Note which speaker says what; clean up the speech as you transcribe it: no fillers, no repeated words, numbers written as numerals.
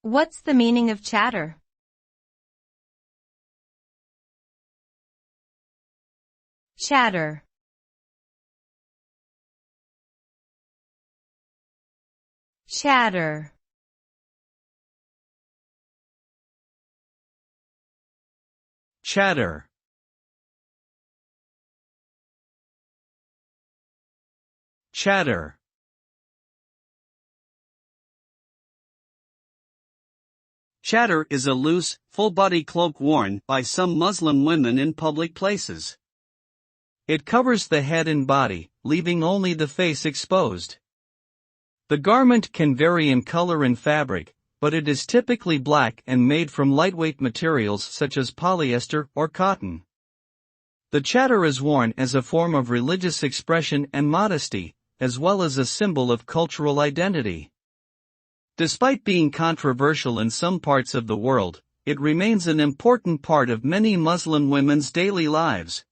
Speaker 1: What's the meaning of chador? Chador. Chador.
Speaker 2: Chador. Chador. Chador is a loose, full-body cloak worn by some Muslim women in public places. It covers the head and body, leaving only the face exposed. The garment can vary in color and fabric, but it is typically black and made from lightweight materials such as polyester or cotton. The chador is worn as a form of religious expression and modesty, as well as a symbol of cultural identity. Despite being controversial in some parts of the world, it remains an important part of many Muslim women's daily lives.